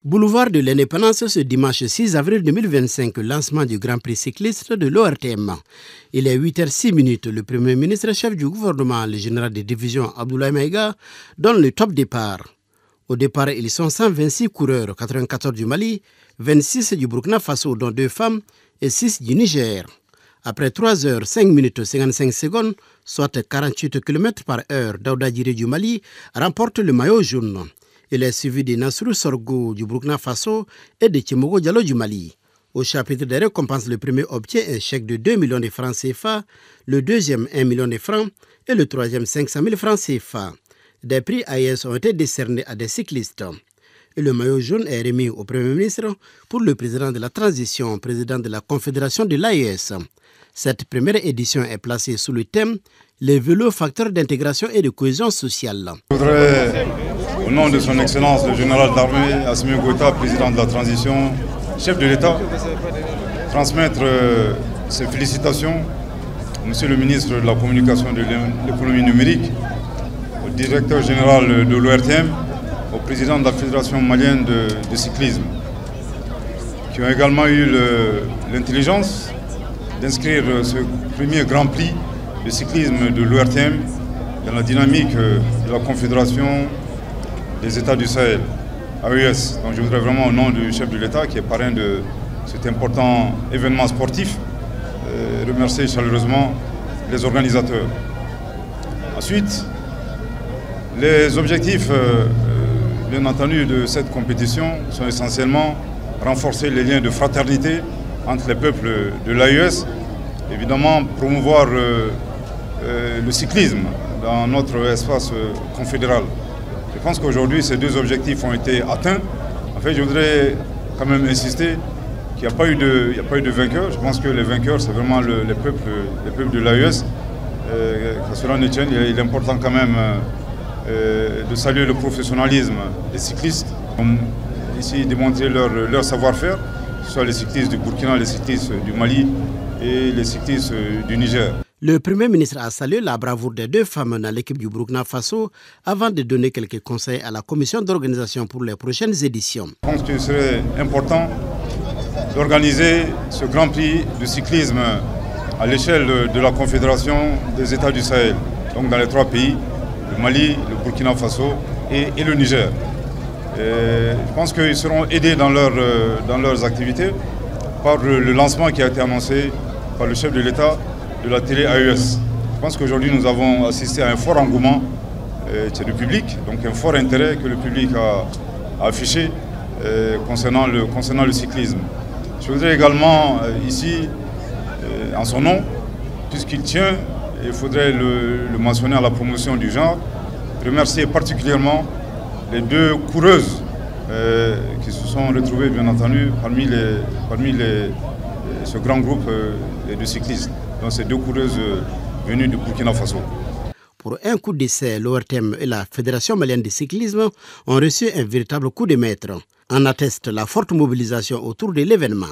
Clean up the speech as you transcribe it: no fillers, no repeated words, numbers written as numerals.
Boulevard de l'Indépendance ce dimanche 6 avril 2025, lancement du Grand Prix cycliste de l'ORTM. Il est 8h06. Le Premier ministre chef du gouvernement, le général de division Abdoulaye Maïga, donne le top départ. Au départ, ils sont 126 coureurs, 94 du Mali, 26 du Burkina Faso, dont 2 femmes, et 6 du Niger. Après 3h05 55 secondes, soit 48 km/h, Daouda Djiri du Mali remporte le maillot jaune. Il est suivi de Nassrou Sorgo du Burkina Faso et de Timogo Diallo du Mali. Au chapitre des récompenses, le premier obtient un chèque de 2 millions de francs CFA, le deuxième 1 million de francs et le troisième 500 000 francs CFA. Des prix AES ont été décernés à des cyclistes. Et le maillot jaune est remis au Premier ministre pour le président de la transition, président de la Confédération de l'AES. Cette première édition est placée sous le thème « Les vélos facteurs d'intégration et de cohésion sociale ». Je voudrais, au nom de son Excellence le général d'armée Assimi Goïta, président de la transition, chef de l'État, transmettre ses félicitations au Monsieur le ministre de la Communication et de l'économie numérique, au directeur général de l'ORTM, au président de la Fédération malienne de cyclisme, qui ont également eu l'intelligence d'inscrire ce premier Grand Prix de cyclisme de l'ORTM dans la dynamique de la Confédération des États du Sahel, AES. Donc je voudrais vraiment, au nom du chef de l'État qui est parrain de cet important événement sportif, remercier chaleureusement les organisateurs. Ensuite, les objectifs, bien entendu, de cette compétition sont essentiellement renforcer les liens de fraternité entre les peuples de l'AES, évidemment promouvoir le cyclisme dans notre espace confédéral. Je pense qu'aujourd'hui ces deux objectifs ont été atteints. En fait, je voudrais quand même insister qu'il n'y a pas eu de vainqueur. Je pense que les vainqueurs, c'est vraiment les peuples de l'AES. Qu'à cela ne tienne, il est important quand même de saluer le professionnalisme des cyclistes, ici démontrer leur savoir-faire, que ce soit les cyclistes du Burkina, les cyclistes du Mali et les cyclistes du Niger. Le Premier ministre a salué la bravoure des 2 femmes dans l'équipe du Burkina Faso avant de donner quelques conseils à la commission d'organisation pour les prochaines éditions. Je pense qu'il serait important d'organiser ce Grand Prix de cyclisme à l'échelle de la Confédération des États du Sahel, donc dans les 3 pays, le Mali, le Burkina Faso et le Niger. Je pense qu'ils seront aidés dans leurs activités par le lancement qui a été annoncé par le chef de l'État de la télé AES. Je pense qu'aujourd'hui nous avons assisté à un fort engouement du public, donc un fort intérêt que le public a affiché concernant le cyclisme. Je voudrais également ici, en son nom, puisqu'il tient, il faudrait le mentionner à la promotion du genre, remercier particulièrement les 2 coureuses qui se sont retrouvées bien entendu parmi ce grand groupe de cyclistes. Donc ces 2 coureuses venues du Burkina Faso. Pour un coup d'essai, l'ORTM et la Fédération malienne de cyclisme ont reçu un véritable coup de maître. En atteste la forte mobilisation autour de l'événement.